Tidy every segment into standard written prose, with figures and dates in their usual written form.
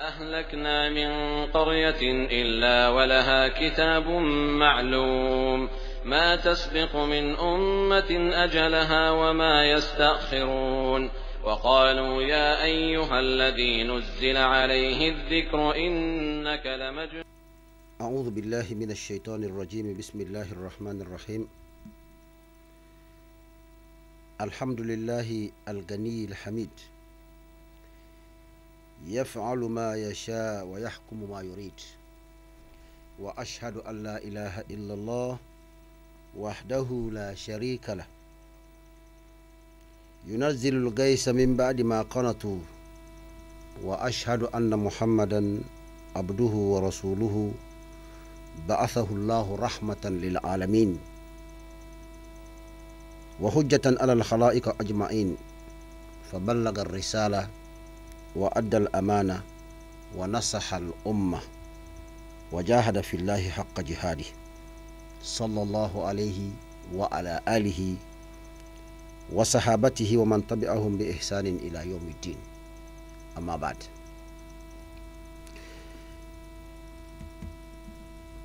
أهلكنا من قرية إلا ولها كتاب معلوم ما تسبق من أمة أجلها وما يستأخرون وقالوا يا أيها الذي نزل عليه الذكر إنك لمجنون. أعوذ بالله من الشيطان الرجيم. بسم الله الرحمن الرحيم. الحمد لله الغني الحميد يفعل ما يشاء ويحكم ما يريد، وأشهد أن لا إله إلا الله وحده لا شريك له ينزل الغيث من بعد ما قنطوا، وأشهد أن محمدا عبده ورسوله بعثه الله رحمة للعالمين وحجة على الخلائق أجمعين، فبلغ الرسالة وأدى الأمانة ونصح الأمة وجاهد في الله حق جهاده، صلى الله عليه وعلى آله وصحابته ومن تبعهم بإحسان إلى يوم الدين. أما بعد.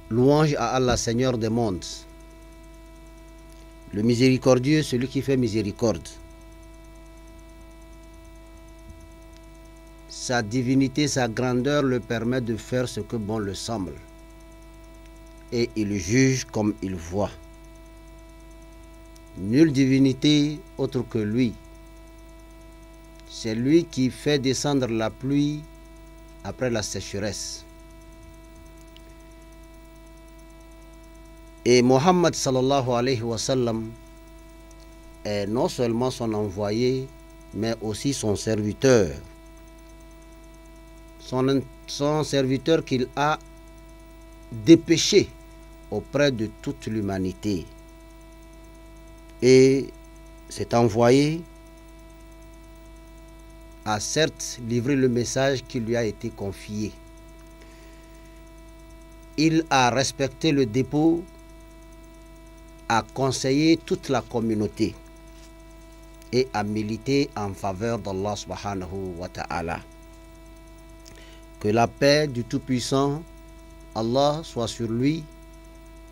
Louange à Allah, Seigneur des mondes, le miséricordieux, celui qui fait miséricorde. Sa divinité, sa grandeur le permet de faire ce que bon le semble, et il juge comme il voit. Nulle divinité autre que lui. C'est lui qui fait descendre la pluie après la sécheresse. Et Mohammed sallallahu alayhi wa sallam est non seulement son envoyé, mais aussi son serviteur. Son serviteur qu'il a dépêché auprès de toute l'humanité. Et cet envoyé a certes livré le message qui lui a été confié. Il a respecté le dépôt, a conseillé toute la communauté et a milité en faveur d'Allah subhanahu wa ta'ala. Que la paix du Tout-Puissant, Allah, soit sur lui,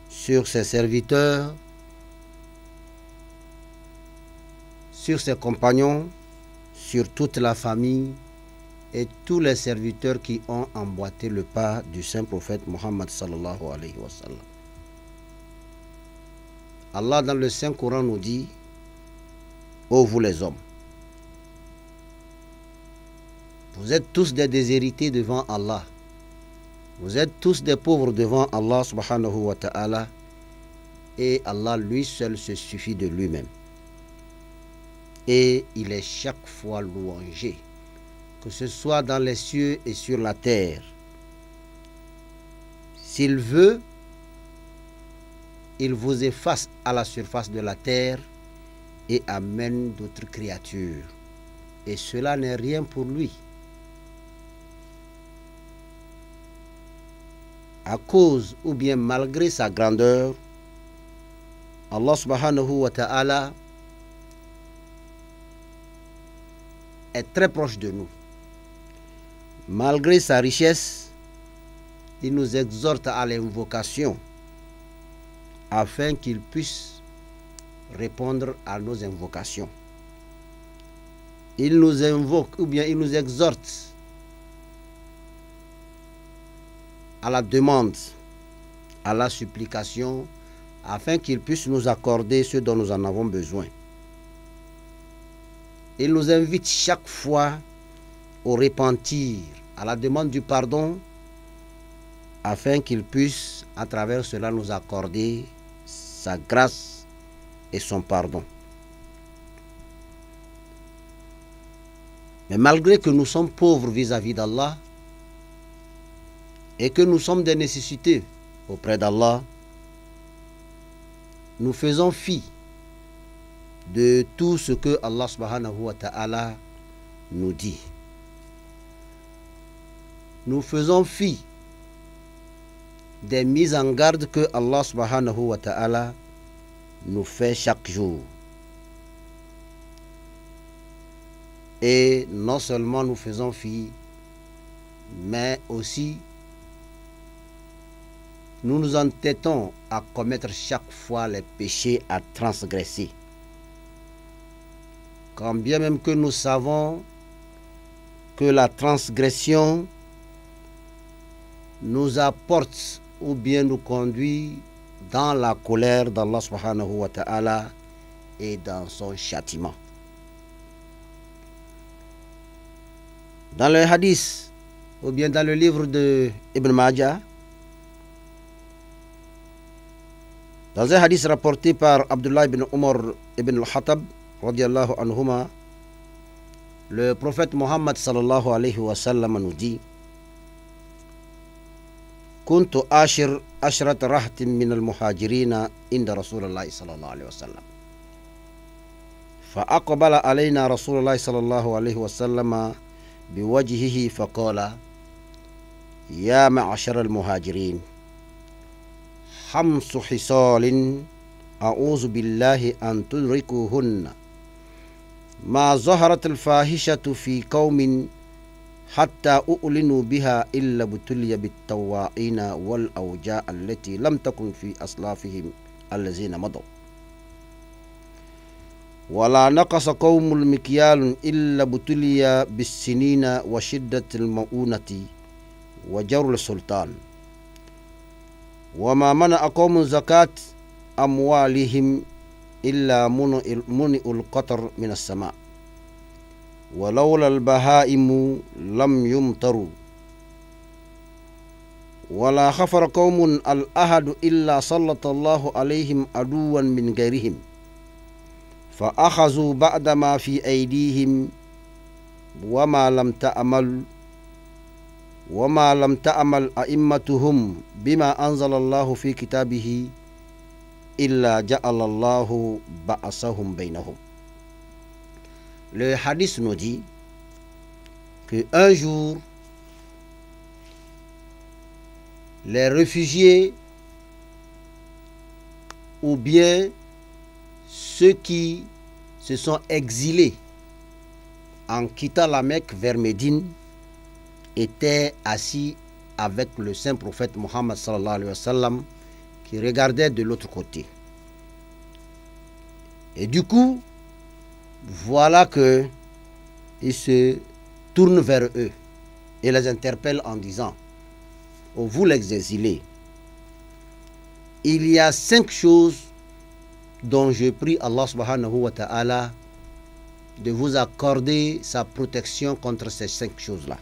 sur ses serviteurs, sur ses compagnons, sur toute la famille et tous les serviteurs qui ont emboîté le pas du saint prophète Mohammed sallallahu alayhi wa sallam. Allah dans le Saint-Coran nous dit: ô vous les hommes, vous êtes tous des déshérités devant Allah. Vous êtes tous des pauvres devant Allah subhanahu wa ta'ala. Et Allah lui seul se suffit de lui-même. Et il est chaque fois louangé, que ce soit dans les cieux et sur la terre. S'il veut, il vous efface à la surface de la terre et amène d'autres créatures. Et cela n'est rien pour lui. À cause ou bien malgré sa grandeur, Allah subhanahu wa ta'ala est très proche de nous. Malgré sa richesse, il nous exhorte à l'invocation afin qu'il puisse répondre à nos invocations. Il nous invoque ou bien il nous exhorte à la demande, à la supplication, afin qu'il puisse nous accorder ce dont nous en avons besoin. Il nous invite chaque fois au repentir, à la demande du pardon, afin qu'il puisse, à travers cela, nous accorder sa grâce et son pardon. Mais malgré que nous sommes pauvres vis-à-vis d'Allah et que nous sommes des nécessités auprès d'Allah, nous faisons fi de tout ce que Allah subhanahu wa ta'ala nous dit. Nous faisons fi des mises en garde que Allah subhanahu wa ta'ala nous fait chaque jour. Et non seulement nous faisons fi, mais aussi nous nous entêtons à commettre chaque fois les péchés à transgresser. Quand bien même que nous savons que la transgression nous apporte ou bien nous conduit dans la colère d'Allah subhanahu wa ta'ala et dans son châtiment. Dans le hadith ou bien dans le livre de Ibn Majah, dans un hadith rapporté par Abdullah ibn Umar ibn al-Khattab radiyallahu anhuma, le prophète Mohammed sallallahu alayhi wa sallam nous dit: كنت عشرة رهط من المهاجرين عند رسول الله صلى الله عليه وسلم فأقبل علينا رسول الله صلى الله عليه وسلم بوجهه فقال: يا معشر المهاجرين، 5 خصال أعوذ بالله أن تدركوهن ما ظهرت الفاحشة في قوم حتى أؤلنوا بها إلا ابتلي بالتواعين والأوجاع التي لم تكن في أسلافهم الذين مضوا، ولا نقص قوم المكيال إلا ابتلي بالسنين وشدة المؤونة وجور السلطان، وما منع قوم زكاة أموالهم إلا منع القطر من السماء، ولولا البهائم لم يمطروا، ولا خفر قوم الأحد إلا سلط الله عليهم عدوا من غيرهم فأخذوا بعد ما في أيديهم وما لم تأمل أئمتهم بما أنزل الله في كتابه إلا جعل الله بأسهم بينهم. Le hadith nous dit qu'un jour, les réfugiés ou bien ceux qui se sont exilés en quittant la Mecque vers Médine étaient assis avec le saint prophète Mohammed sallallahu alayhi wa sallam qui regardait de l'autre côté. Et du coup, voilà que il se tourne vers eux et les interpelle en disant: oh, vous les exilés, il y a 5 choses dont je prie Allah subhanahu wa ta'ala de vous accorder sa protection contre ces 5 choses-là.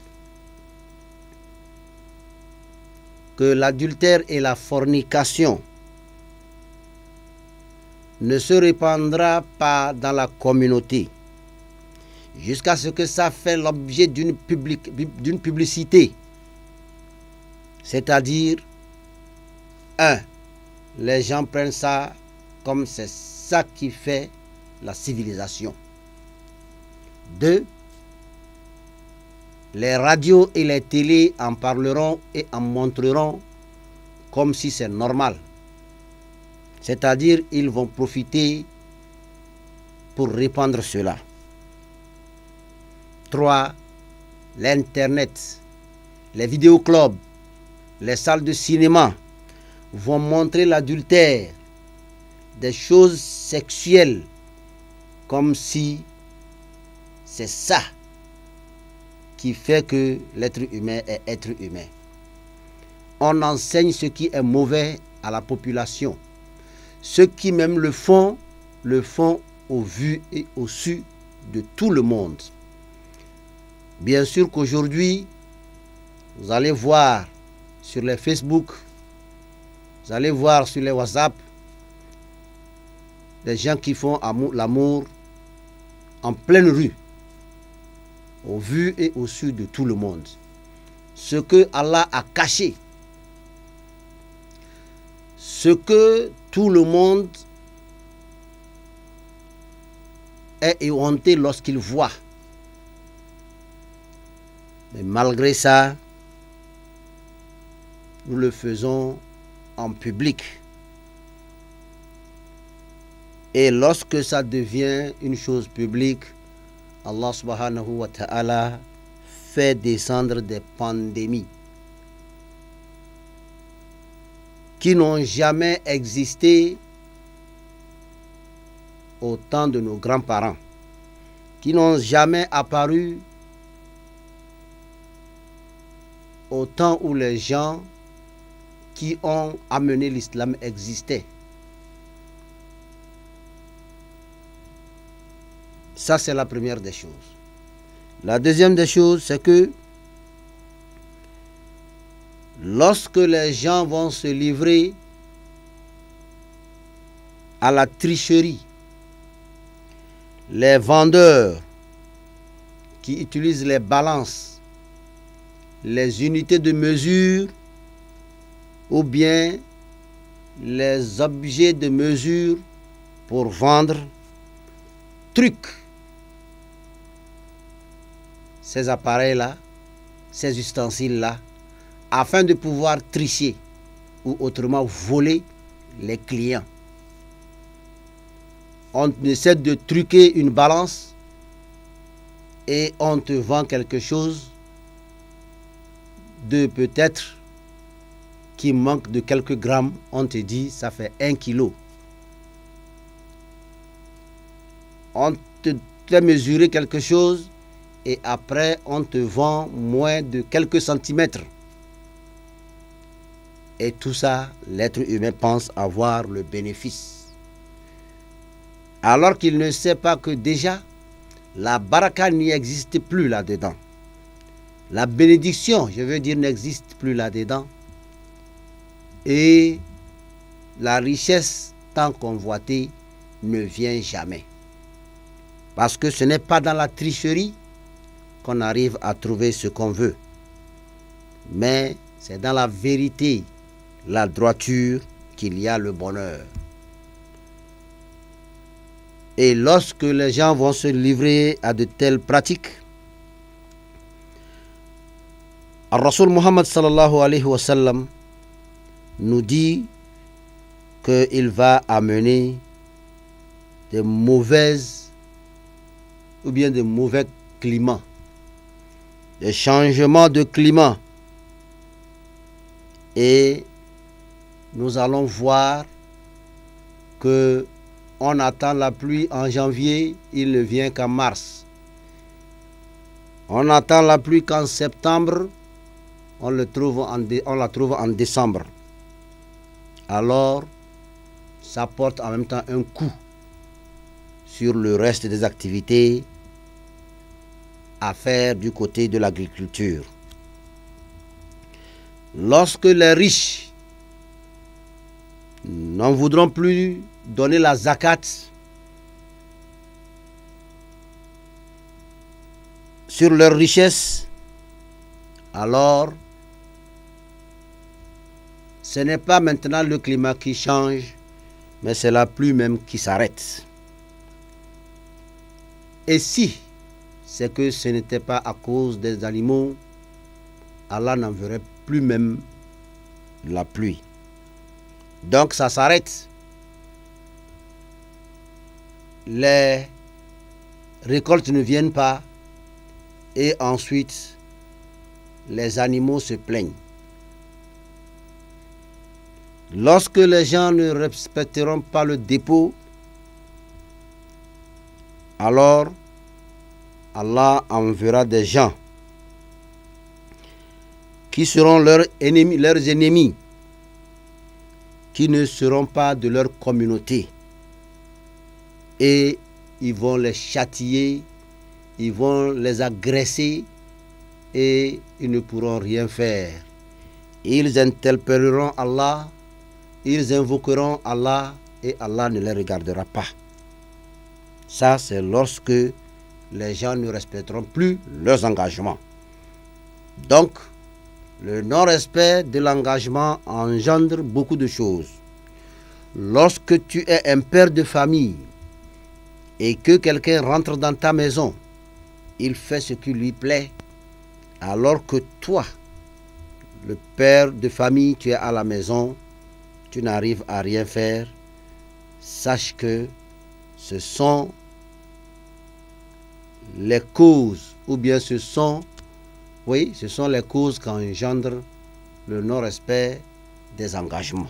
Que l'adultère et la fornication ne se répandra pas dans la communauté jusqu'à ce que ça fait l'objet d'une publicité. C'est-à-dire, 1. Les gens prennent ça comme c'est ça qui fait la civilisation. 2. Les radios et les télés en parleront et en montreront comme si c'est normal. C'est-à-dire, ils vont profiter pour répandre cela. 3. L'Internet, les vidéoclubs, les salles de cinéma vont montrer l'adultère, des choses sexuelles, comme si c'est ça qui fait que l'être humain est être humain. On enseigne ce qui est mauvais à la population. Ceux qui même le font au vu et au su de tout le monde. Bien sûr qu'aujourd'hui, vous allez voir sur les Facebook, vous allez voir sur les WhatsApp, des gens qui font l'amour en pleine rue, au vu et au su de tout le monde. Ce que Allah a caché, ce que tout le monde est éhonté lorsqu'il voit. Mais malgré ça, nous le faisons en public. Et lorsque ça devient une chose publique, Allah subhanahu wa ta'ala fait descendre des pandémies qui n'ont jamais existé au temps de nos grands-parents, qui n'ont jamais apparu au temps où les gens qui ont amené l'islam existaient. Ça, c'est la première des choses. La deuxième des choses, c'est que lorsque les gens vont se livrer à la tricherie, les vendeurs qui utilisent les balances, les unités de mesure ou bien les objets de mesure pour vendre, trucs, ces appareils-là, ces ustensiles-là, afin de pouvoir tricher ou autrement voler les clients. On essaie de truquer une balance et on te vend quelque chose de peut-être qui manque de quelques grammes. On te dit ça fait 1 kilo. On te fait mesurer quelque chose et après on te vend moins de quelques centimètres. Et tout ça, l'être humain pense avoir le bénéfice. Alors qu'il ne sait pas que déjà, la baraka n'y existe plus là-dedans. La bénédiction, je veux dire, n'existe plus là-dedans. Et la richesse tant convoitée ne vient jamais. Parce que ce n'est pas dans la tricherie qu'on arrive à trouver ce qu'on veut. Mais c'est dans la vérité, la droiture, qu'il y a le bonheur. Et lorsque les gens vont se livrer à de telles pratiques, Al-Rasoul Muhammad sallallahu alayhi wa sallam nous dit qu'il va amener de mauvaises ou bien de mauvais climats, des changements de climat. Et nous allons voir que on attend la pluie en janvier, il ne vient qu'en mars. On attend la pluie qu'en septembre, on la trouve en décembre. Alors, ça porte en même temps un coup sur le reste des activités à faire du côté de l'agriculture. Lorsque les riches n'en voudront plus donner la zakat sur leurs richesses, alors ce n'est pas maintenant le climat qui change, mais c'est la pluie même qui s'arrête. Et si c'est que ce n'était pas à cause des animaux, Allah n'enverrait plus même la pluie. Donc ça s'arrête. Les récoltes ne viennent pas et ensuite les animaux se plaignent. Lorsque les gens ne respecteront pas le dépôt, alors Allah enverra des gens qui seront leurs ennemis, qui ne seront pas de leur communauté. Et ils vont les châtier, ils vont les agresser et ils ne pourront rien faire. Ils interpelleront Allah, ils invoqueront Allah et Allah ne les regardera pas. Ça, c'est lorsque les gens ne respecteront plus leurs engagements. Donc, le non-respect de l'engagement engendre beaucoup de choses. Lorsque tu es un père de famille et que quelqu'un rentre dans ta maison, il fait ce qui lui plaît, alors que toi, le père de famille, tu es à la maison, tu n'arrives à rien faire, sache que ce sont les causes ou bien ce sont Oui, ce sont les causes qui engendrent le non-respect des engagements.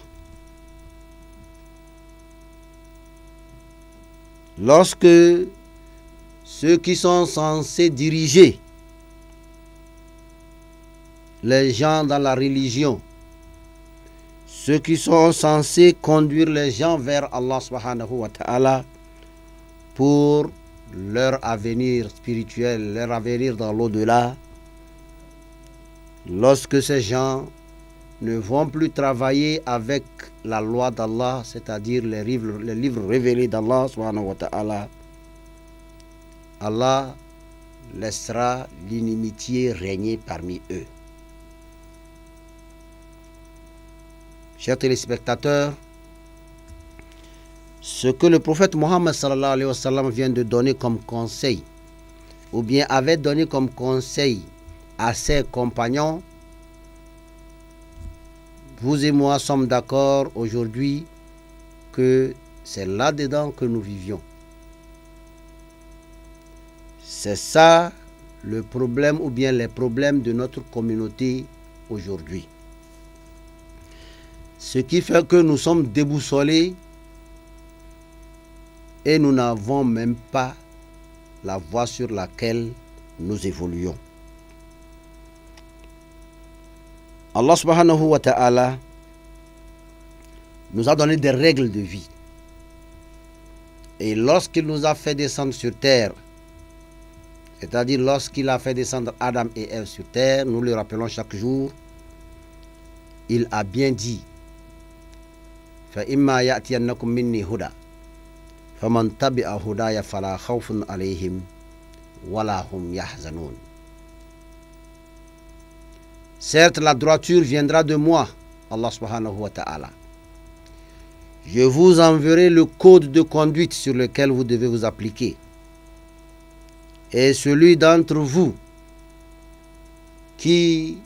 Lorsque ceux qui sont censés diriger les gens dans la religion, ceux qui sont censés conduire les gens vers Allah subhanahu wa ta'ala pour leur avenir spirituel, leur avenir dans l'au-delà, lorsque ces gens ne vont plus travailler avec la loi d'Allah, c'est-à-dire les livres révélés d'Allah subhanahu wa ta'ala, Allah laissera l'inimitié régner parmi eux. Chers téléspectateurs, ce que le prophète Mohammed sallallahu alayhi wa sallam vient de donner comme conseil, ou bien avait donné comme conseil à ses compagnons, vous et moi sommes d'accord aujourd'hui que c'est là-dedans que nous vivions. C'est ça le problème ou bien les problèmes de notre communauté aujourd'hui. Ce qui fait que nous sommes déboussolés et nous n'avons même pas la voie sur laquelle nous évoluons. Allah subhanahu wa ta'ala nous a donné des règles de vie. Et lorsqu'il nous a fait descendre sur terre, c'est-à-dire lorsqu'il a fait descendre Adam et Ève sur terre, nous le rappelons chaque jour, il a bien dit فَإِمَّا يَأْتِيَنَّكُم مِّنِّي هُدًى فَمَن تَبِعَ هُدَايَ فَلَا خَوْفٌ عَلَيْهِمْ وَلَا هُمْ يَحْزَنُونَ. Certes, la droiture viendra de moi, Allah subhanahu wa ta'ala. Je vous enverrai le code de conduite sur lequel vous devez vous appliquer. Et celui d'entre vous qui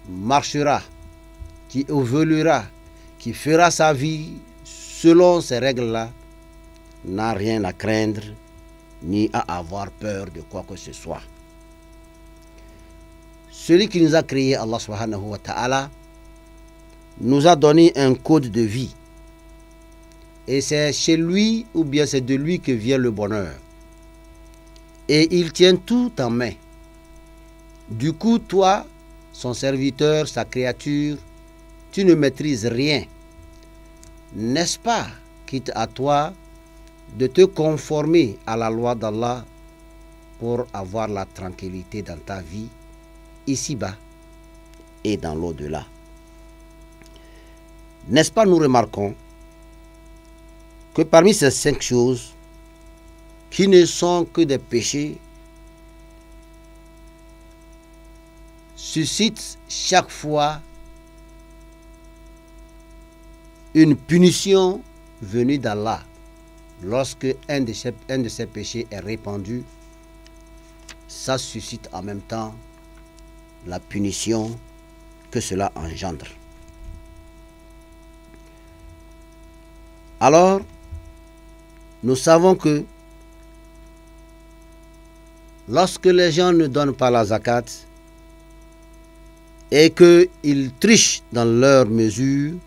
marchera, qui évoluera, qui fera sa vie selon ces règles-là, n'a rien à craindre ni à avoir peur de quoi que ce soit. Celui qui nous a créé, Allah subhanahu wa ta'ala, nous a donné un code de vie. Et c'est chez lui ou bien c'est de lui que vient le bonheur. Et il tient tout en main. Du coup, toi, son serviteur, sa créature, tu ne maîtrises rien. N'est-ce pas, quitte à toi de te conformer à la loi d'Allah pour avoir la tranquillité dans ta vie, ici-bas et dans l'au-delà. N'est-ce pas, nous remarquons que parmi ces 5 choses qui ne sont que des péchés suscitent chaque fois une punition venue d'Allah. Lorsque un de ces péchés est répandu, ça suscite en même temps la punition que cela engendre. Alors, nous savons que lorsque les gens ne donnent pas la zakat et qu'ils trichent dans leur mesure,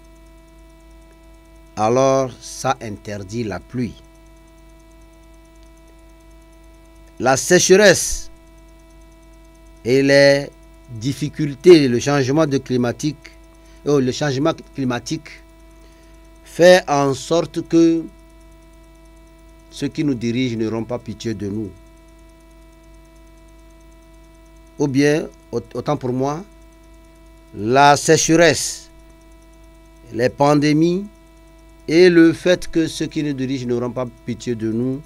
alors ça interdit la pluie. La sécheresse et les difficultés, le changement climatique fait en sorte que ceux qui nous dirigent n'auront pas pitié de nous. Ou bien, autant pour moi, la sécheresse, les pandémies et le fait que ceux qui nous dirigent n'auront pas pitié de nous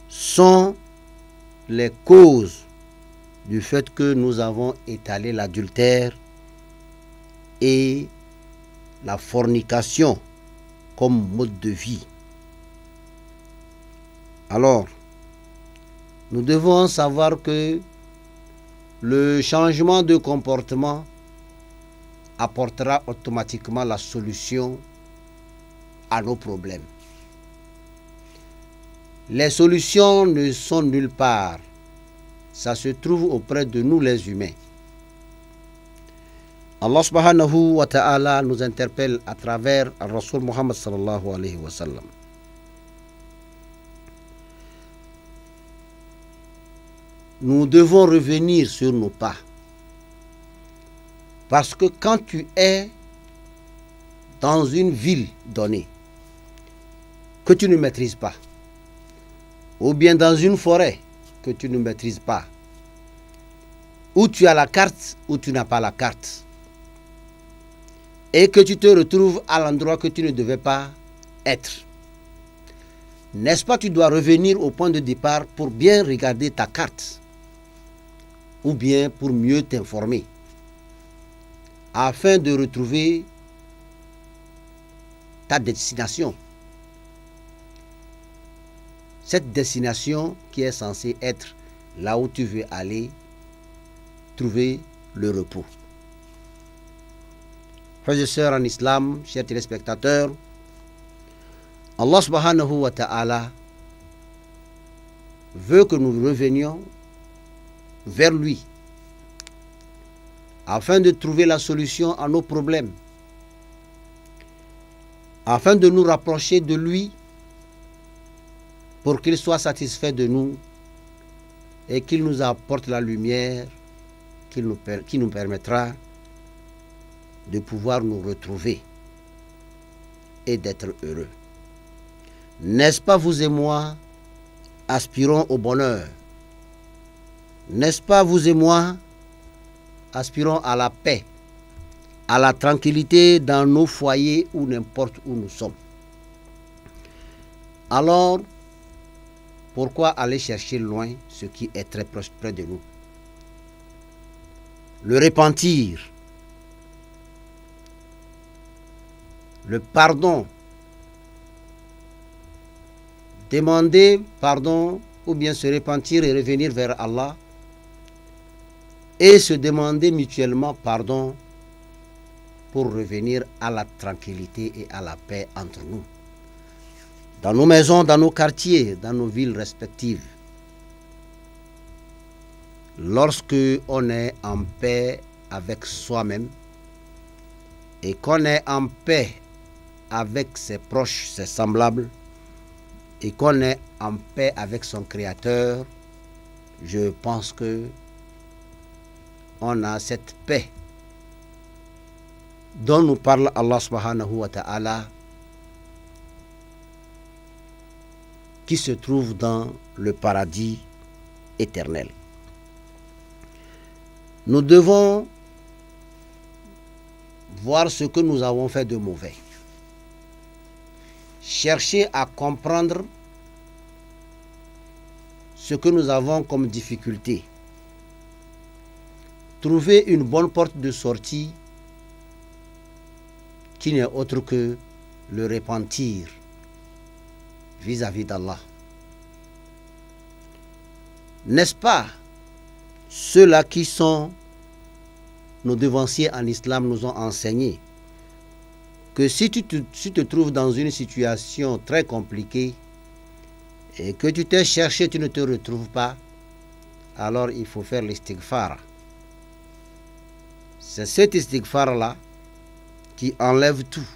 sont les causes du fait que nous avons étalé l'adultère et la fornication comme mode de vie. Alors, nous devons savoir que le changement de comportement apportera automatiquement la solution à nos problèmes. Les solutions ne sont nulle part ça se trouve auprès de nous les humains. Allah subhanahu wa ta'ala nous interpelle à travers Rasul Muhammad sallallahu alayhi wa sallam. Nous devons revenir sur nos pas. Parce que quand tu es dans une ville donnée, que tu ne maîtrises pas, ou bien dans une forêt que tu ne maîtrises pas, où tu as la carte ou tu n'as pas la carte, et que tu te retrouves à l'endroit que tu ne devais pas être, n'est-ce pas, tu dois revenir au point de départ pour bien regarder ta carte, ou bien pour mieux t'informer, afin de retrouver ta destination. Cette destination qui est censée être là où tu veux aller trouver le repos. Frères et sœurs en islam, chers téléspectateurs, Allah subhanahu wa ta'ala veut que nous revenions vers lui afin de trouver la solution à nos problèmes, afin de nous rapprocher de lui pour qu'il soit satisfait de nous et qu'il nous apporte la lumière qui nous permettra de pouvoir nous retrouver et d'être heureux. N'est-ce pas, vous et moi aspirons au bonheur? N'est-ce pas, vous et moi aspirons à la paix, à la tranquillité dans nos foyers ou n'importe où nous sommes? Alors, pourquoi aller chercher loin ce qui est très proche près de nous? Le repentir, le pardon, demander pardon ou bien se repentir et revenir vers Allah et se demander mutuellement pardon pour revenir à la tranquillité et à la paix entre nous. Dans nos maisons, dans nos quartiers, dans nos villes respectives. Lorsque on est en paix avec soi-même et qu'on est en paix avec ses proches, ses semblables, et qu'on est en paix avec son Créateur, je pense que on a cette paix dont nous parle Allah subhanahu wa ta'ala, qui se trouve dans le paradis éternel. Nous devons voir ce que nous avons fait de mauvais. Chercher à comprendre ce que nous avons comme difficulté. Trouver une bonne porte de sortie qui n'est autre que le repentir vis-à-vis d'Allah. N'est-ce pas, ceux-là qui sont nos devanciers en islam nous ont enseigné que si tu te trouves dans une situation très compliquée et que tu t'es cherché, tu ne te retrouves pas, alors il faut faire l'istighfar. C'est cet istighfar-là qui enlève tout,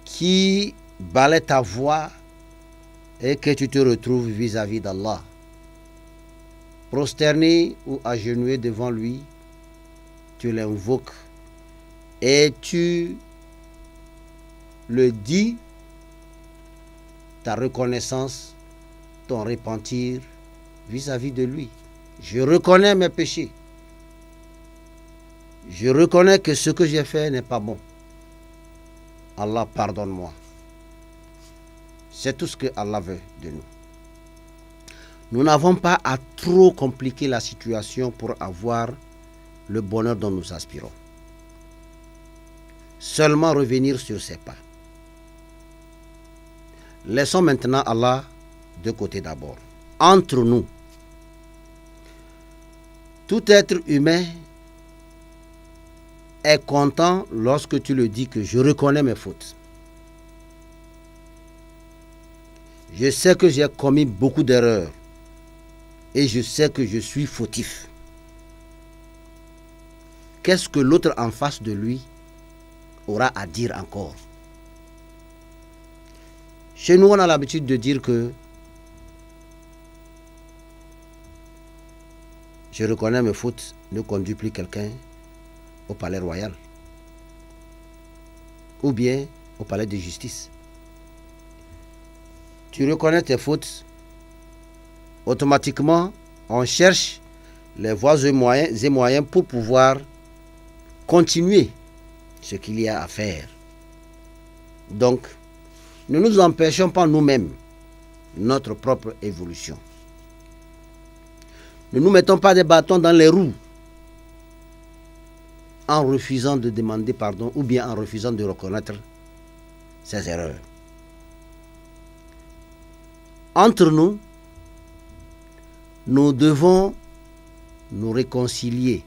qui balaie ta voix et que tu te retrouves vis-à-vis d'Allah. Prosterné ou agenouillé devant lui, tu l'invoques et tu le dis, ta reconnaissance, ton repentir vis-à-vis de lui. Je reconnais mes péchés. Je reconnais que ce que j'ai fait n'est pas bon. Allah, pardonne-moi. C'est tout ce que Allah veut de nous. Nous n'avons pas à trop compliquer la situation pour avoir le bonheur dont nous aspirons. Seulement revenir sur ses pas. Laissons maintenant Allah de côté d'abord. Entre nous, tout être humain est content lorsque tu le dis que je reconnais mes fautes. Je sais que j'ai commis beaucoup d'erreurs. et je sais que je suis fautif. Qu'est-ce que l'autre en face de lui aura à dire encore? Chez nous, on a l'habitude de dire que je reconnais mes fautes, ne conduis plus quelqu'un au palais royal ou bien au palais de justice. Tu reconnais tes fautes, automatiquement, on cherche les voies et moyens pour pouvoir continuer ce qu'il y a à faire. Donc, ne nous empêchons pas nous-mêmes notre propre évolution. Ne nous mettons pas des bâtons dans les roues en refusant de demander pardon ou bien en refusant de reconnaître ses erreurs. Entre nous, nous devons nous réconcilier.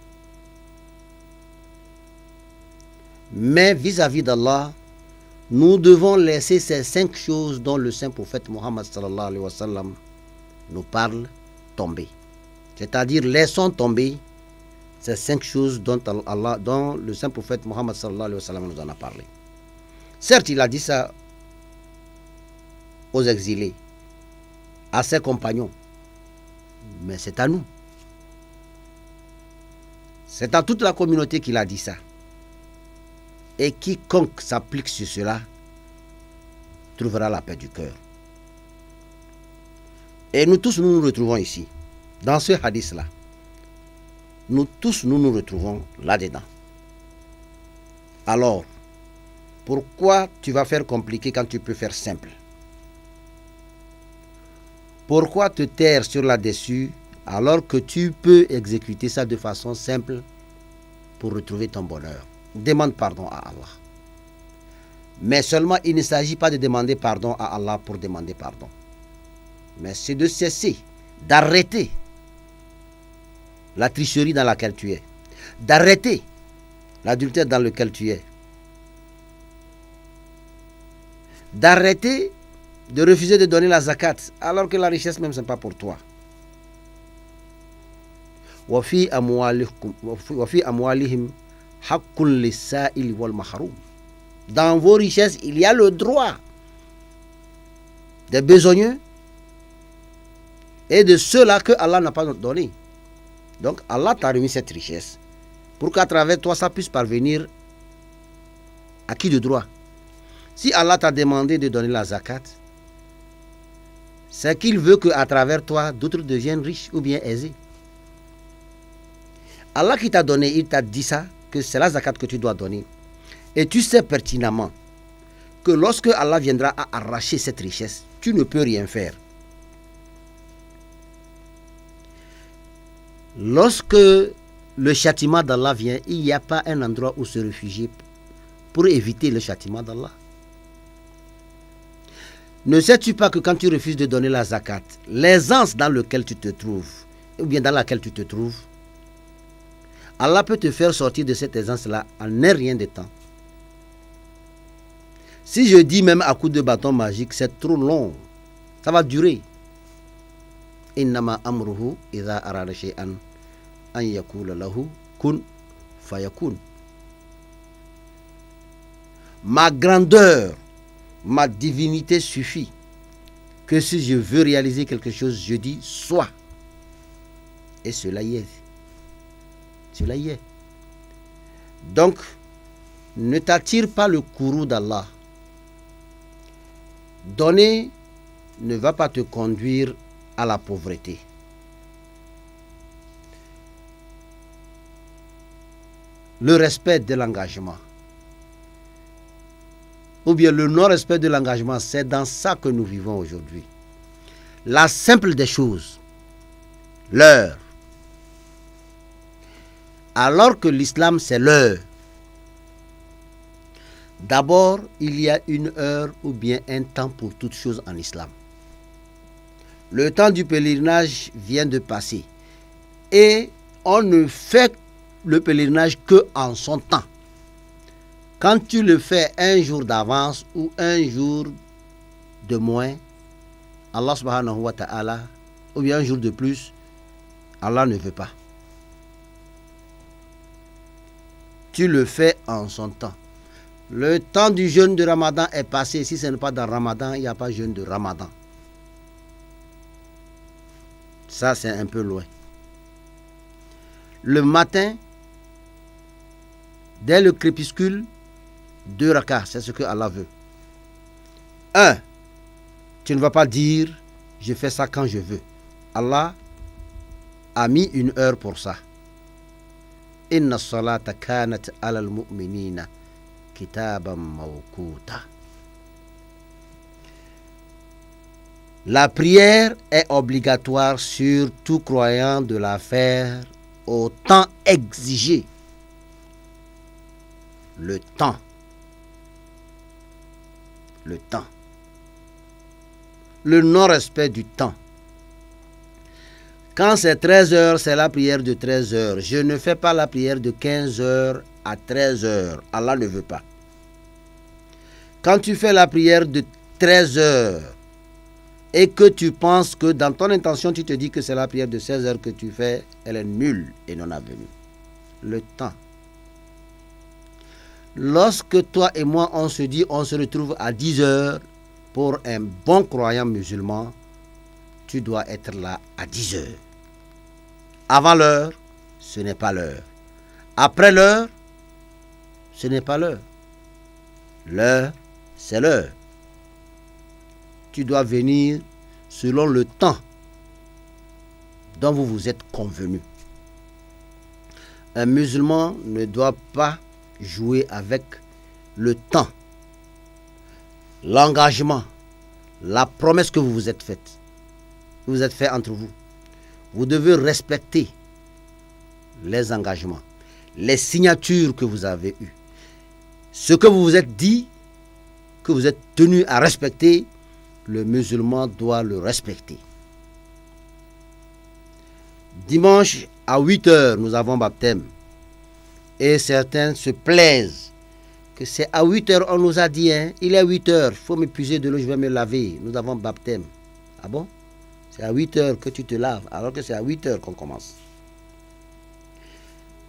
Mais vis-à-vis d'Allah, nous devons laisser ces 5 choses dont le saint prophète Mohammed sallallahu alayhi wa sallam nous parle tomber. C'est-à-dire, laissons tomber ces 5 choses dont le saint prophète Mohammed sallallahu alayhi wa sallam nous en a parlé. Certes, il a dit ça aux exilés, à ses compagnons, mais c'est à nous. C'est à toute la communauté qu'il a dit ça. Et quiconque s'applique sur cela trouvera la paix du cœur. Et nous tous, nous nous retrouvons ici, dans ce hadith-là. Nous tous, nous nous retrouvons là-dedans. Alors, pourquoi tu vas faire compliqué quand tu peux faire simple? Pourquoi te taire sur là-dessus alors que tu peux exécuter ça de façon simple pour retrouver ton bonheur? Demande pardon à Allah. Mais seulement, il ne s'agit pas de demander pardon à Allah pour demander pardon. Mais c'est de cesser, d'arrêter la tricherie dans laquelle tu es, d'arrêter l'adultère dans lequel tu es, d'arrêter de refuser de donner la zakat alors que la richesse même, ce n'est pas pour toi. Wafi amwalihim haqqun lis-sa'il wal mahroum. Dans vos richesses, il y a le droit des besogneux et de ceux-là que Allah n'a pas donné. Donc Allah t'a remis cette richesse pour qu'à travers toi, ça puisse parvenir à qui de droit. Si Allah t'a demandé de donner la zakat, c'est qu'il veut qu'à travers toi, d'autres deviennent riches ou bien aisés. Allah qui t'a donné, il t'a dit ça, que c'est la zakat que tu dois donner. Et tu sais pertinemment que lorsque Allah viendra à arracher cette richesse, tu ne peux rien faire. Lorsque le châtiment d'Allah vient, il n'y a pas un endroit où se réfugier pour éviter le châtiment d'Allah. Ne sais-tu pas que quand tu refuses de donner la zakat, l'aisance dans laquelle tu te trouves, ou bien dans laquelle tu te trouves, Allah peut te faire sortir de cette aisance-là en un rien de temps. Si je dis même à coup de bâton magique, c'est trop long. Ça va durer. Innama amruhu idha arada shay'an an yakula lahu kun fayakun. Ma grandeur, ma divinité suffit que si je veux réaliser quelque chose, je dis soit. Et cela y est. Cela y est. Donc, ne t'attire pas le courroux d'Allah. Donner ne va pas te conduire à la pauvreté. Le respect de l'engagement, ou bien le non-respect de l'engagement, c'est dans ça que nous vivons aujourd'hui. La simple des choses, l'heure. Alors que l'islam, c'est l'heure. D'abord, il y a une heure ou bien un temps pour toute chose en islam. Le temps du pèlerinage vient de passer. Et on ne fait le pèlerinage que en son temps. Quand tu le fais un jour d'avance ou un jour de moins, Allah subhanahu wa ta'ala, ou bien un jour de plus, Allah ne veut pas. Tu le fais en son temps. Le temps du jeûne de Ramadan est passé. Si ce n'est pas dans Ramadan, il n'y a pas jeûne de Ramadan. Ça, c'est un peu loin. Le matin, dès le crépuscule, 2 rakats, c'est ce que Allah veut. 1. Tu ne vas pas dire, je fais ça quand je veux. Allah a mis une heure pour ça. Inna salata kanat alal mu'minina kitaban mawquta. La prière est obligatoire sur tout croyant de la faire au temps exigé. Le temps. Le temps. Le non-respect du temps. Quand c'est 13 heures, c'est la prière de 13 heures. Je ne fais pas la prière de 15 heures à 13 heures. Allah ne veut pas. Quand tu fais la prière de 13 heures et que tu penses que dans ton intention, tu te dis que c'est la prière de 16 heures que tu fais, elle est nulle et non avenue. Le temps. Lorsque toi et moi, on se dit, on se retrouve à 10 heures, pour un bon croyant musulman, tu dois être là à 10 heures. Avant l'heure, ce n'est pas l'heure. Après l'heure, ce n'est pas l'heure. L'heure, c'est l'heure. Tu dois venir selon le temps dont vous vous êtes convenu. Un musulman ne doit pas jouer avec le temps, l'engagement, la promesse que vous vous êtes faite. Vous vous êtes fait entre vous. Vous devez respecter les engagements, les signatures que vous avez eues. Ce que vous vous êtes dit, que vous êtes tenu à respecter, le musulman doit le respecter. Dimanche à 8 heures, nous avons baptême. Et certains se plaisent que c'est à 8 heures, on nous a dit, hein, il est 8 heures, il faut m'épuiser de l'eau, je vais me laver. Nous avons baptême. Ah bon? C'est à 8 heures que tu te laves, alors que c'est à 8 heures qu'on commence.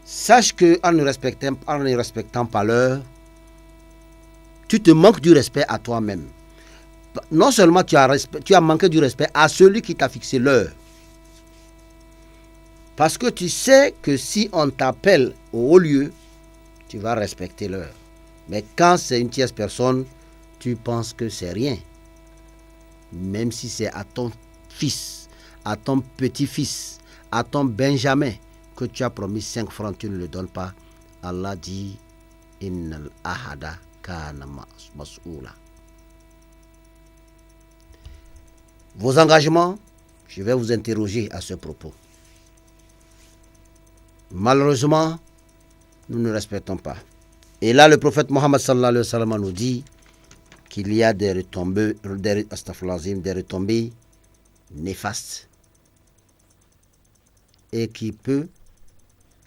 Sache qu'en ne respectant pas l'heure, tu te manques du respect à toi-même. Non seulement tu as manqué du respect à celui qui t'a fixé l'heure. Parce que tu sais que si on t'appelle au haut lieu, tu vas respecter l'heure. Mais quand c'est une tierce personne, tu penses que c'est rien. Même si c'est à ton fils, à ton petit-fils, à ton Benjamin, que tu as promis 5 francs, tu ne le donnes pas. Allah dit, Innal ahada kana mas'oula. Vos engagements, je vais vous interroger à ce propos. Malheureusement, nous ne respectons pas. Et là, le prophète Mohammed sallallahu alayhi wa sallam nous dit qu'il y a des retombées néfastes et qui peut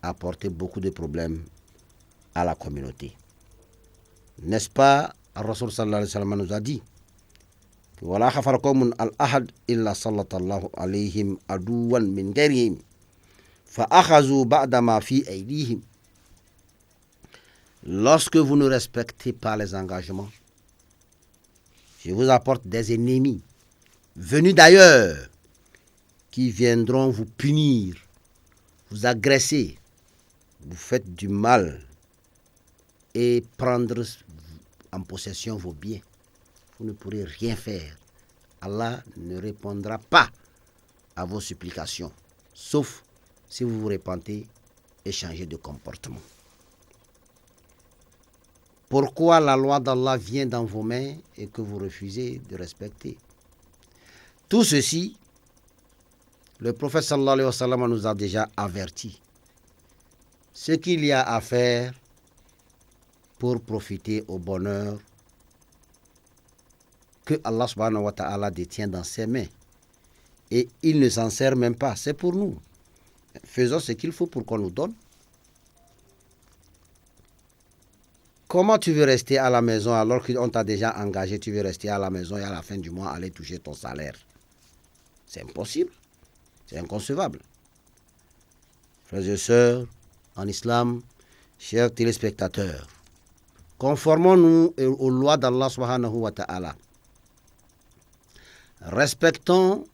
apporter beaucoup de problèmes à la communauté. N'est-ce pas, Rasul sallallahu alayhi wa sallam nous a dit Wala khafara qawmun al-ahad illa sallallahu alayhim aduwan min ghayrihim fa akhazu ba'da ma fi aydihim. Lorsque vous ne respectez pas les engagements, je vous apporte des ennemis venus d'ailleurs qui viendront vous punir, vous agresser, vous faites du mal et prendre en possession vos biens. Vous ne pourrez rien faire. Allah ne répondra pas à vos supplications, sauf si vous vous repentez et changez de comportement. Pourquoi la loi d'Allah vient dans vos mains et que vous refusez de respecter? Tout ceci, le prophète sallallahu alayhi wa sallam nous a déjà averti. Ce qu'il y a à faire pour profiter au bonheur que Allah subhanahu wa ta'ala détient dans ses mains. Et il ne s'en sert même pas, c'est pour nous. Faisons ce qu'il faut pour qu'on nous donne. Comment tu veux rester à la maison alors qu'on t'a déjà engagé, tu veux rester à la maison et à la fin du mois aller toucher ton salaire? C'est impossible, c'est inconcevable. Frères et sœurs, en islam, chers téléspectateurs, conformons-nous aux lois d'Allah subhanahu wa ta'ala. Respectons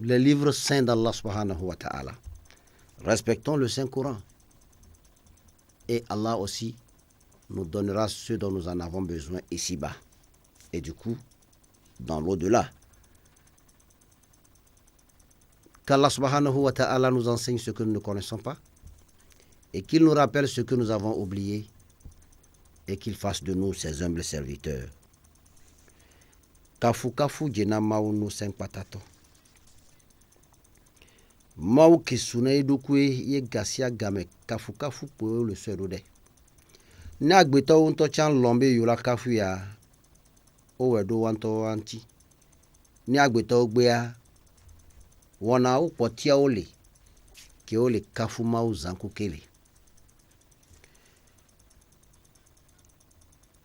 les livres saints d'Allah subhanahu wa ta'ala. Respectons le Saint-Coran. Et Allah aussi nous donnera ce dont nous en avons besoin ici-bas. Et du coup, dans l'au-delà. Qu'Allah subhanahu wa ta'ala nous enseigne ce que nous ne connaissons pas et qu'il nous rappelle ce que nous avons oublié et qu'il fasse de nous ses humbles serviteurs. Kafu kafu jena mau no sen patato. Mau kisuna edukwe ye gasia game kafu kafu po le serode. Ni agbeto unto chan lombe yola kafu ya owedo wanto anti. Ni agbeto gbe ya wona upotia ole ke ole kafu mau zanku kele.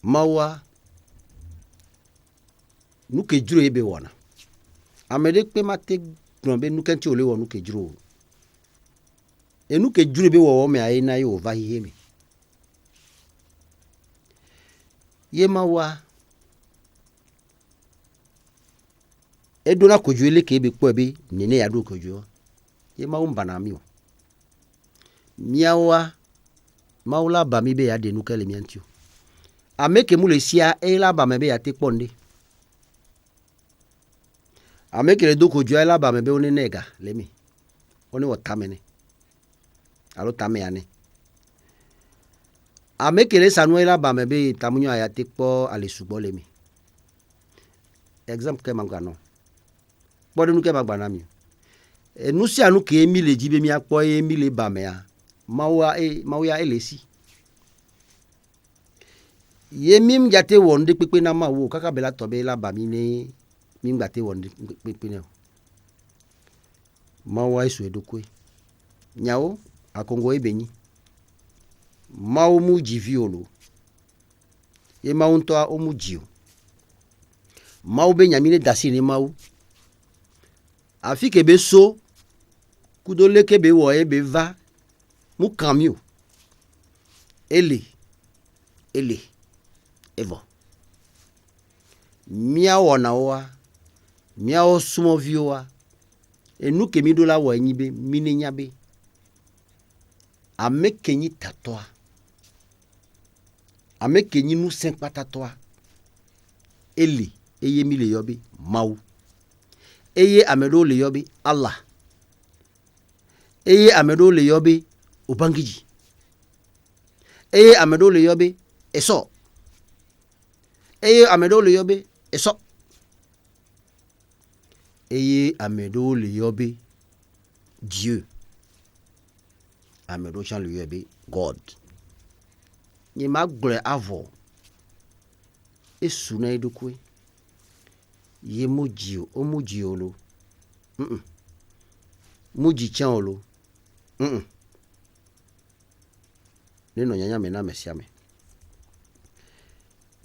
Mawa nuke juro ebe wona. Amede pe mate grombe nukenti ole wonu ke juro. E nuke juro ebe wo me ayi na yo va hihe me. Ye mawa edona koju ele ke ebe po ebe nene ya do koju. Ye mawu mbana mi o. Miawa maula ba mi be ya de nukele miantio. Ameke mule sia e la ba mebe ya te ponde. Ameke le doko jua la ba mebe one nega lemi. One watamene. Alo tame ane. Ameke le sanu la ba mebe tamunyo ya te po ale subo lemi. Exemple ke mangano. Bode nuke magbana mi. E nusi anu ke emi le jibe mi akpo emi le ba me ya. Mauya elesi. Ye mim jate wonde pepe na ma wo kaka bela tobe la ba mi ne mim jate wonde pepe ne. Ma wa isu edokwe. Nyao akongo ebenyi. Ma o mu jiviolo. Ye ma unto a o mu jio. Ma o be nyamine dasi ne ma o. Afi ke be so kudole ke be wo e be va mu kamio. Ele Evo. Mia wana wa. Mia o sumo vioa. E nuke mi dola wa nyibe mine nyabe. Ameke nyi tatoa. Ameke nyi nu senpa tatoa. Eli eye mi le yobi mau. Eye amedo le yobi Allah. Eye amedo le yobi Ubangiji. Eye amedo le yobi Eso. Eye amedo le yobe eso. Eye amedo le yobe Dieu. Amedo chan le yobe God. Nye magre avo. Esu na edukwe. Ye mujio, o mujio lo. Muji chan lo. Neno nyanya mena mesiame.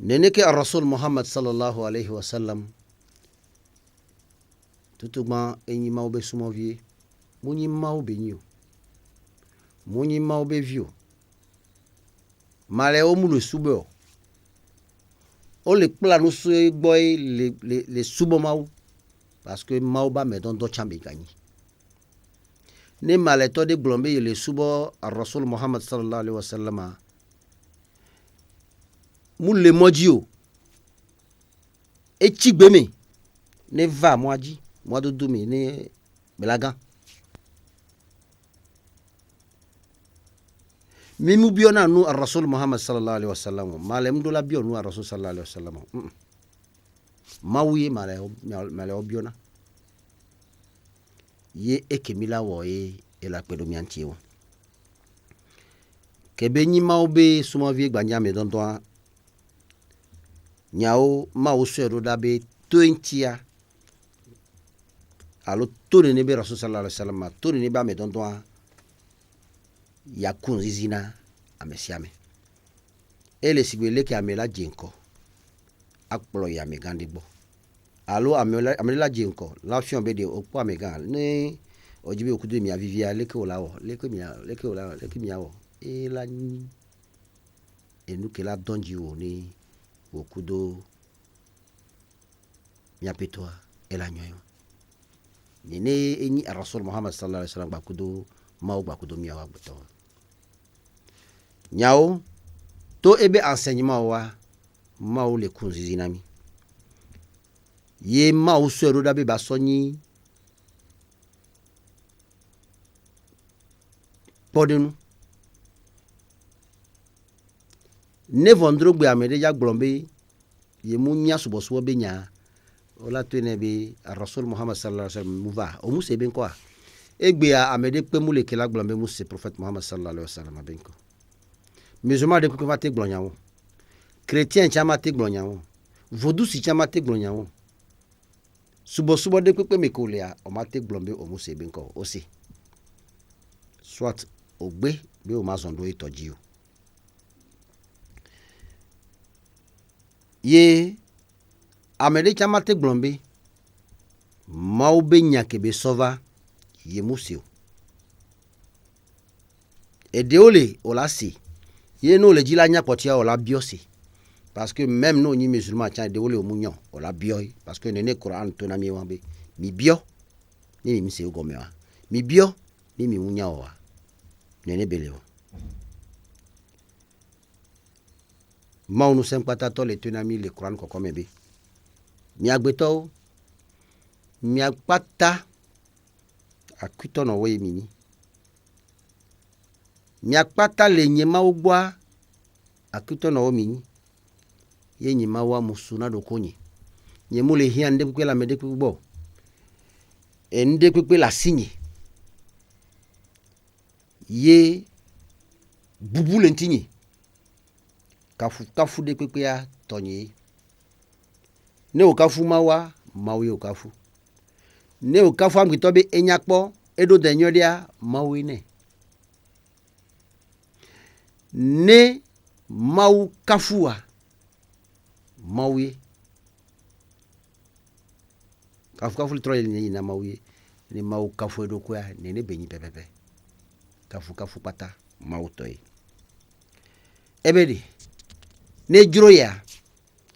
Neneke ar-Rasul Muhammad sallallahu alayhi wa sallam tutuma enyi maube sumovie munyi maube nyo munyi maube vio male o mulu subo o le planu so boy le subo mau parce que mauba me don do chambe gagni ne male to de glombe le subo ar-Rasul Muhammad sallallahu alayhi wa sallam moule modjo et chigbeme ne va moaji moa do dumi ne belagan mimu biona nu ar-Rasul Muhammad sallallahu alaihi wasallam malem do la bionu ar-Rasul sallallahu alaihi wasallam mawuye male obiona ye ekemila wo e la pedomianti wo kebenyi maobe suma vie gbanya me don don nyao ma osero dabe 20 alo tone ne be Rasul sallallahu alaihi wasallam tone ne ba me don don yakun zizina amesiame ele sigbele ke amela jinko akplo ya megandigbo alo amela jinko la fion be de opo amegan ni ojibe okudo mi avivia leke olawo leke miawo e la ni enu ke la donji o ni okudo miapetoa ela nyoyo nene eni rasul Muhammad sallallahu alaihi wasallam bakudo mau bakudo miawa beto nyao to ebe enseignement wa mau le kunzizi nami ye mau sero dabe basoni podenu ne vondro gbe amede ya gblombe ye munya subosuo be nya ola tene be rasul Muhammad sallallahu alaihi wasallam muva o muse ben quoi egbe amede pe mule ke la gblombe muse prophète Muhammad sallallahu alaihi wasallam ben ko musulman de ko va te glonyawo chrétien chama te glonyawo vodou si chama te glonyawo subo de pe me ko le o ma te glombe o muse ben ko aussi soit ogbe be o ma zondo itoji o ye amede chama te glombe mau be nyake be sova ye musio e deole olasi ye no le jila nya potia ola biosi parce que même no ni musulman cha deole o munyo ola bioi parce que nene Quran to na mi wambe mi bio ni mi se ogomewa mi bio ni mi munya wa nene belewo maunu sempata to le tunami le Quran ko komebe mi agbeto mi akpata akuto no we mini mi akpata le nyema ogwa akuto no mini ye nyema wa musuna do konyi nyemu le hiande kwe la mede kwe bo ende kwe la sinye ye bubu lentinyi kafu de kwe ya tonyi ne o kafu mawa mawi o kafu ne o kafu am kitobe enyakpo edo denyodia mawi ne mau kafua mawi kafu troye ni na mawi ni mau kafu edo kwa ne benyi pepepe kafu pata mau toy ebedi ne juro ya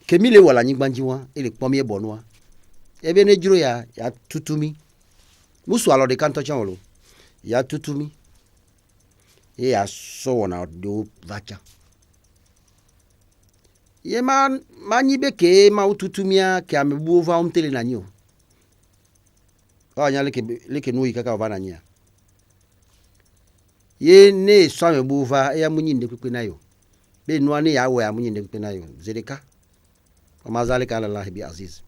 kemile wala nyigbanjiwa ele pomie bonwa ebe ne juro ya tutumi musu alo de kanto chanolo ya tutumi e ya so na do vacha ye manyi beke ma ututumia ke amebu ova umtele na nyo anya leke no yikaka obana nya ye ne so amebu ova ya munyi ndekwe nayo be no ani ya we amunyi ndekwe nayo zedeka وما ذلك على الله بعزيز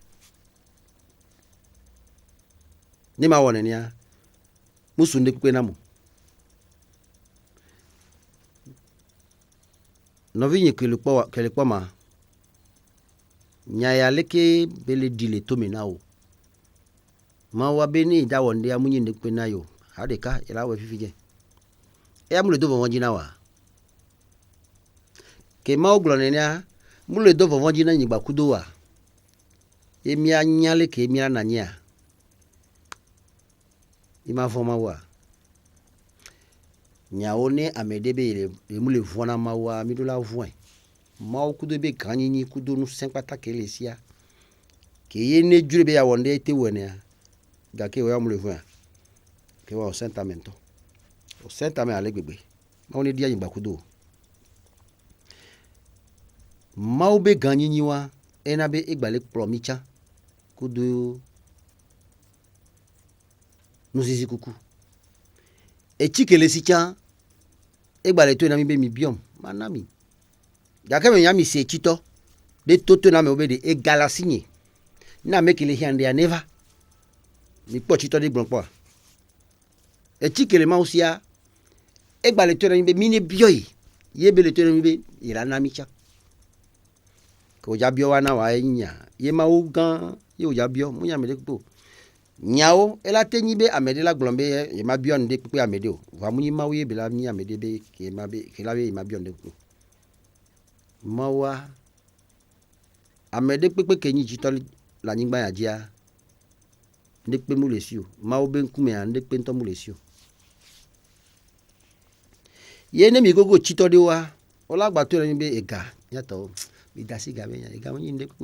nima wona nia musu ndekwe namu novinye kelikwa ma nyaya leke bele dile to menao ma wa beni da wonde amunyi ndekwe nayo hadeka ila we fifije e amule do vonjina wa ke ma oglone nia mule do vonjina nyigba kudowa emi anyale ke emi ananya ima foma wa nyaone amedebe le mule vona mawa midula voin ma kudo be kanyi kudo nu sempata ke lesia ke yene jure be ya wonde te wona ga ke wa mule voin ke wa sentamento o sentame ale gbegbe ma oni dia nyigba kudo ma obe ganyi wa enabe igbale promicha kudo nuzizi kuku echikele sicha igbale to na mi be mi biom manami yake me nyami se chito de toto na me obede e galasinye na mekele hiande ya never mi po chito de gbonpo echikele ma usia igbale to na mi be mini bioi ye bele to na mi be irana micha ko jabio wana wa nya ye ma ugan ye jabio munya me de po nyao elate nyibe amede la glombe ye ma bion de pe amede o va munyi mawe be la ni amede be ke ma be ke la be ma bion de ko mawa amede pe ke nyi jitol la nyigba ya jia ndekpe mulesio mawo be nkume a ndekpe nto mulesio ye ne mi gogo chito de wa ola gba to re be ega yato mi dasi ga be ega won yin ndekpe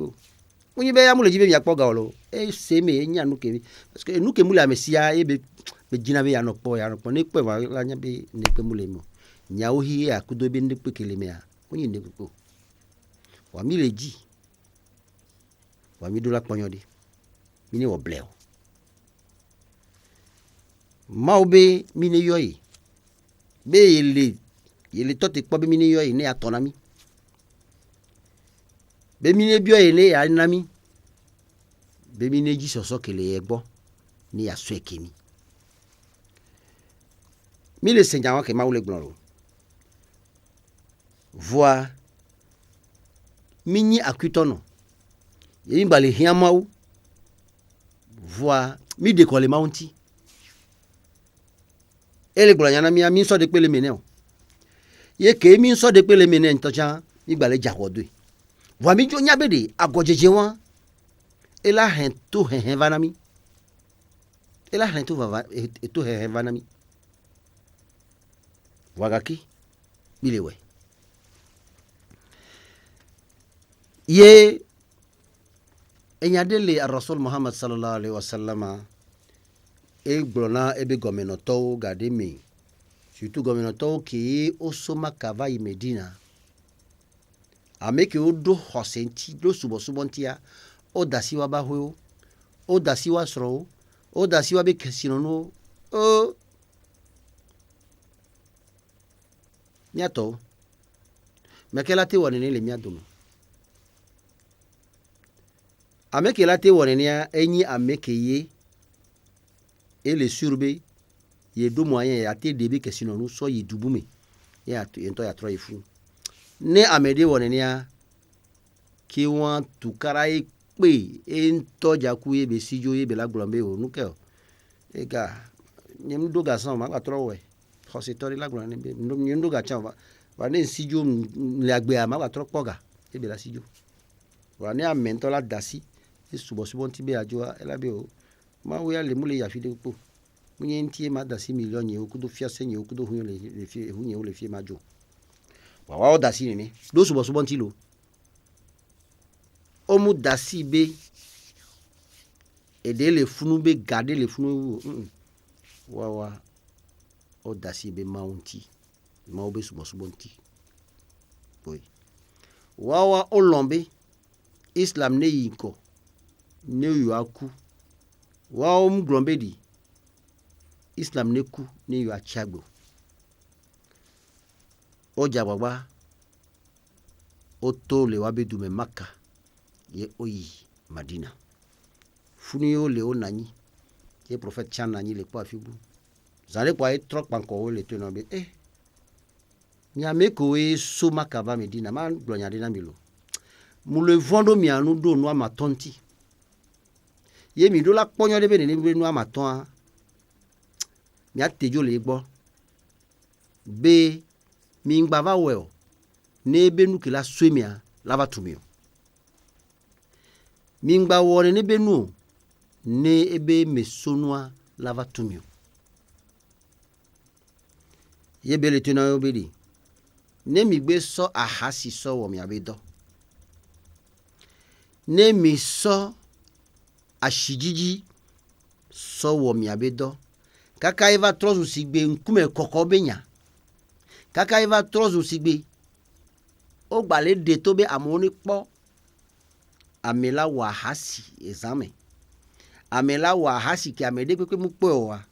won be ya mule jibe mi akpo ga olo e se me enya nu ke parce que nu ke mule amesia e be jina be ya no po ne pe wa la nya be ndekpe mule mo nya o hi akudo be ndekpe kele me a won yin ndekpe wa mi leji wa mi do la ponyo de mi ni wo bleo maube mine yoyi be yele toti po be mine yoyi ne atonami be mine bioyi ne anami be mine ji soso kele egbo ni aso ekemi mi le senja wa ke ma wole gboro voi mini akutono yi gbale hiamawu voi mi de ko le maunti ele gboro yana mi so de pele mene o ye ke mi so de pele mene ntoja mi gbale jawodo voi mi jo nya bede agojeje won ela hen to hen vanami ela hen to hen vanami wagaki bilewe ye enyadele ar-rasul Muhammad sallallahu alaihi wasallam e glona ebe gomeno to gademi surtout gomeno to ki o soma kava i Medina ameke o do hosenti do subontia o dasiwa baho o dasiwa sro o dasiwa be kesinono o miato mekela te wonene le miadono ameke la te wonene enyi ameke ye ele surbe ye do moyen ya te debe kesinono so ye dubume ya ento ya tro ifu ne amede wonene ki won tukarai pe ento jaku ye be sijo ye be la glombe o nuke ega nyem do ga san ma gba tro we hositori la glombe be nyem do ga cha ba ne sijo le agbe ma gba tro poga e be la sijo wa ne amento la dasi e subo nti be ajo ela be o ma wo ya le mule ya fide po munye ntie ma dasi million ye okudo fia senye okudo hunye le fie hunye o le fie majo wa o dasi ni do subo nti lo o mu dasi be ede le funu be gade le funu wa o dasi be maunti ma o be subo nti boy wa o lombe islam ne yiko ne yu aku wa o mu glombe di islam ne ku ne yu achagbo o jababa o to le wa be dume Makka ye oyi Madina funi yo le o nani ye prophète chan nani le po afibu zare po ay trok panko le to no be nyame ko e so Makka va Medina man glonya de na milo mu le vondo mi anu do no ma tonti ye mi do la ponyo de be ni no ma ton mi atejo le gbo be mi ngba va we o ne be nu ki la swemia la va tumio mi ngba wo ne be nu ne ebe mesonua la va tumio ye be le tuna yo be di ne mi gbe so ahasi so wo mi abedo ne mi so ashijiji so wo mi abedo kaka eva trozu sigbe nkume koko benya kaka eva trozu sigbe o gbale de to be amoni po amela wa hasi examen amela wa hasi ki amede pe mu pe o wa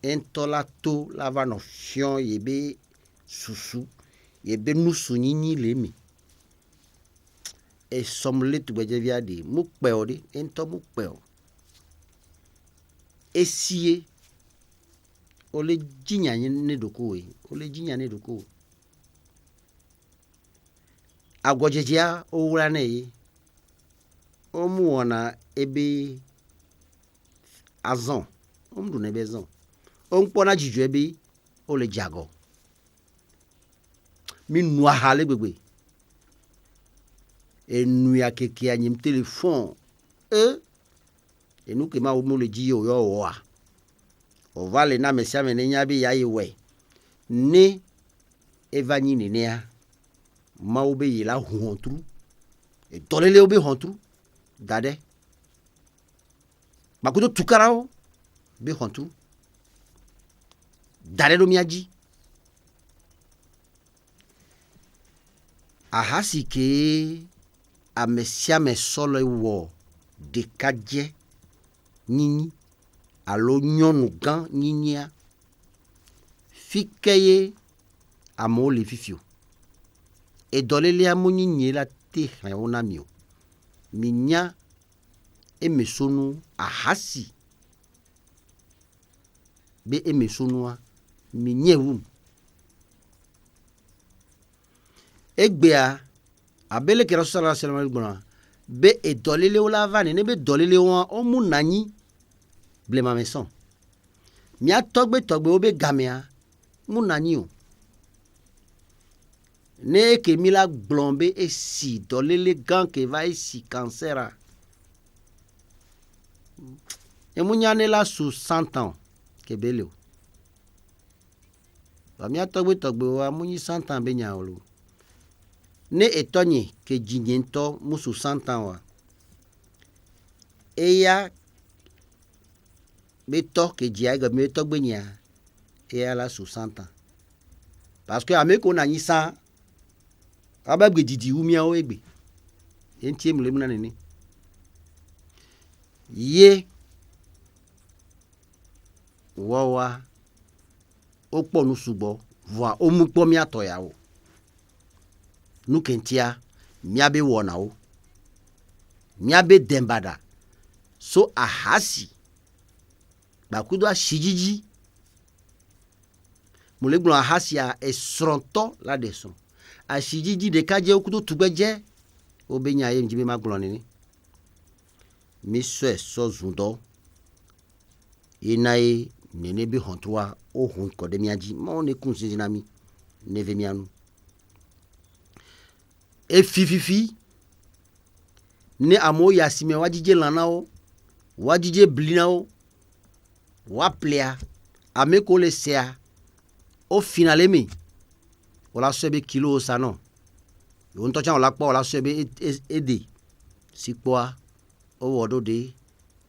entola to lava no fion yebe susu yebe nusu nyinyi lemi e somle tu beje viade mu pe o de ento mu pe o esie o le jinya ne doko e o le jinya ne doko agojejia o wura na yi o mu wona ebe azon o mdu na ebe azon o npo na jiju ebe o le jago mi nu ahale gbegbe enu ya keke anyim telephone et nous que ma ou le dit yo wa o va le na mesia menenya bi ya yewe ne evani nenea ma obe yela hontru e tolele obe hontru dade makuto tukarao be hontru dade do miaji ahasi ke amesia me solo wo de kadje nini alo nyonu gan ninia fikeye amole fifio e dolele amoni nyela te haona mio minya emesonu ahasi be emesonua minyewu egbea abele ke rasul sallallahu alaihi wasallam be e dolele ola vani ne be dolele won o mu nanyi blema meson mia togbe obe gamea mu nanyi o ne ke mila glombe e si dolele gan ke va e si cancera e munyane la sous 100 ans ke beleo ba mia togbe wa munyi 100 ans be nyaolo ne etonye ke jinyento musu 100 ans wa eya beto ke jiaga me togbe nya eya la sous 100 ans parce que ameko na nyisa abagbe didi umia o egbe entie mule muna nene ye wawa opo nu subo voa omupo mi atoya o nu kentia miabe wona o miabe dembada so ahasi bakudo ashijiji mule gblon ahasi a esronto la deson ashijiji de kaje okudo tugbeje obenya ye njibe maglon ni mi so zundo inae nene bi hontoa o hun ko de miaji mo ne kun sinami neve mianu e fififi ne amo yasime wajije lanao wajije blinao waplea ameko le sea o finale mi wala sebe kilo sano yon to chan wala pa wala sebe ede sikpoa o wodo de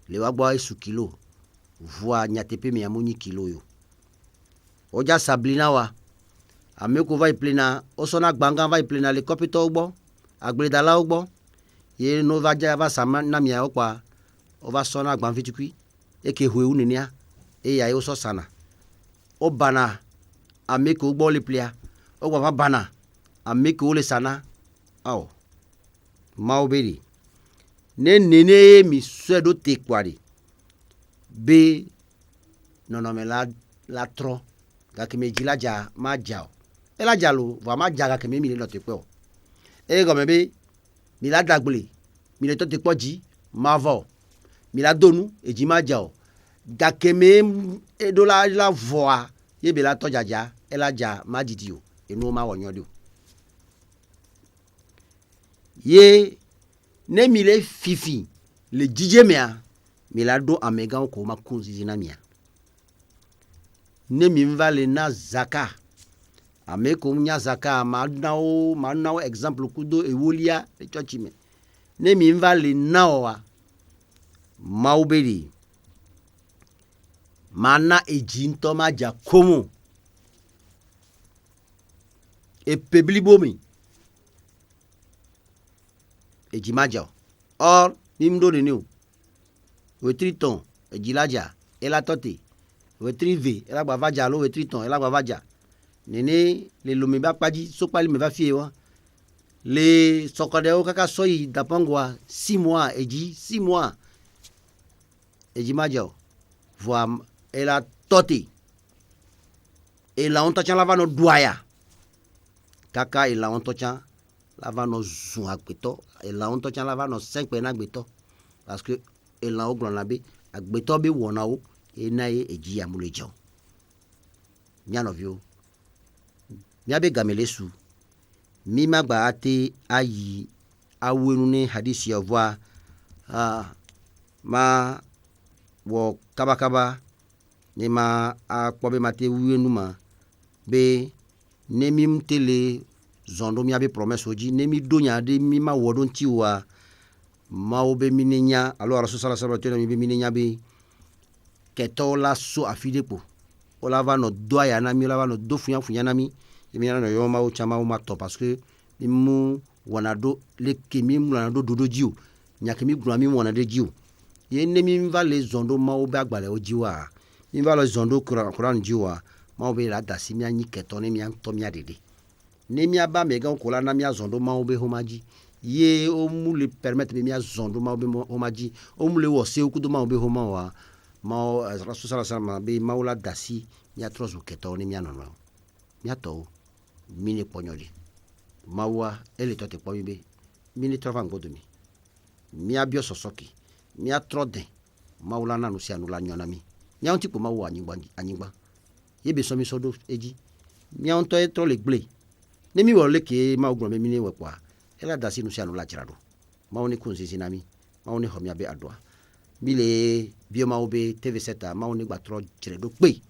le wagba esu kilo voa nyatepe mi amoni kilo yo oja sablina wa ameko va iplena osona gbanga va iplena le kopito ogbo agbredala ogbo ye no va ja va sama na mi okwa o va sona gban fitukui eke huewu nenia e ya yo so sana o bana ameko ogbo le plia ogbo va bana ameko le sana aw maoberi ne nene mi suedo te kwari be non me la tro ga ke me jilaja ma jao e la jalo va ma jaga ke me mi le te pe o e go me be mi la dagbele mi le to te poji ma vo mi la donu e ji ma jao ga ke me e do la voa ye be la to jaja e la ja ma didi o e no ma wonyo de o ye ne mi le fifi le jije mea mi la do amega ko ma kunzi zinamia ne mi mvale na zaka ameko nya zaka ma nao exemple kudo ewolia e chochime ne mi mvale naowa mauberi mana ejinto maja komo e peblibomi ejimaja or nimdo de new we triton ejilaja ela tote we trive ela gbavaja lo we triton ela gbavaja nene le lomi ba paji so pali me va fie wa le sokode o kaka soyi dapangwa 6 mois eji 6 mois ejimaja voa ela tote ela on tochan lava no douaya kaka ela on tochan lava no zun agbeto ela on tochan lava no 5 pe na agbeto parce que ela o glon labe agbeto be wona o enaye eji amulejo nyanovio miabe gamelesu mi magba ate ayi awenu ne hadisi ya voa ma wo kaba kaba ni ma a kpobe mate wienu ma be nemi mtele zondo mi abe promesse oji nemi donya de mi ma wodon tiwa ma obe minenya alors rasul sallallahu alaihi wasallam be minenya be keto la so afidepo ola va no doya na mi la va no do funya na mi mi na no yo ma o chama o ma to parce que mu wanado le kemi mu wanado dodo jiu nyakemi gura mi wanade jiu ye nemi va le zondo ma obe agbale ojiwa mi va le zondo Quran jiwa ma obe la dasi mi anyi keto ne mi anto mi adede ne mi aba mega kola na mi azondo ma obe homaji ye o mu le permettre mi azondo ma obe homaji o mu le wo se okudo ma obe homa wa ma rasul sallallahu alaihi wasallam be maula dasi mi atrozu keto ne mi anono mi ato mini ponyoli mawa ele tote pomi be mini trova ngodo mi abio sosoki mi atrode maula na no si anula nyona mi nyaun tipo mawa anyigba yebe so mi sodo eji mi on to etro le gble ne mi wo le ke ma ogun me mi ne wepa ela dasi no si anula chirado ma oni kun sisi nami ma oni ho mi abe adwa mi le bioma obe TV7 ma oni gba tro chiredo pe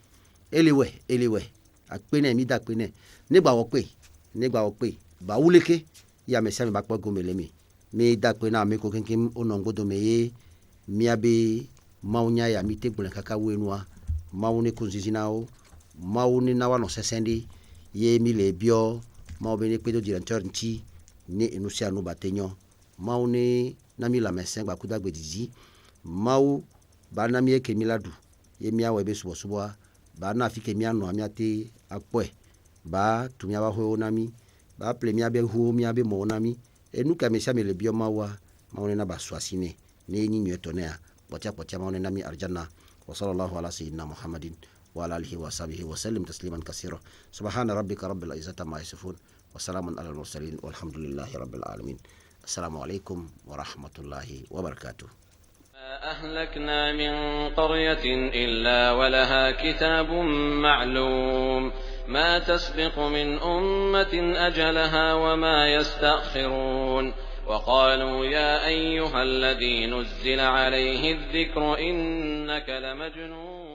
elewe ape na mi da pe ne nígbà wo pe ba wuleke ya me sami ba po gomele mi da pe na mi ko kinkin onongodo me ye mi abe maunya ya mi tegbule kaka wenua mauni kunzizinao mauni na wano sesendi ye mi le bio mau bene pedo directeur nti ni enusia no batenyo mauni na mi la mesen gba kuda gbediji mau ba na mi eke miladu ye mi awe be subo ba na afike mi anu amiate akwe ba tumia ba ho na mi ba ple mi abe ho mi abe mo na mi enu ka me le bio mawa mauni na ba swasine ne ni nyetonea pocha mauni na mi arjanna wa sallallahu ala sayyidina muhammadin wa ala alihi wa sahbihi wa sallim tasliman kaseera subhana rabbika rabbil izzati amma yasifun wa salamun ala al mursalin walhamdulillahi rabbil alamin assalamu alaikum wa rahmatullahi wa barakatuh. أهلكنا من قرية إلا ولها كتاب معلوم ما تسبق من أمة أجلها وما يستأخرون وقالوا يا أيها الذي نزل عليه الذكر إنك لمجنون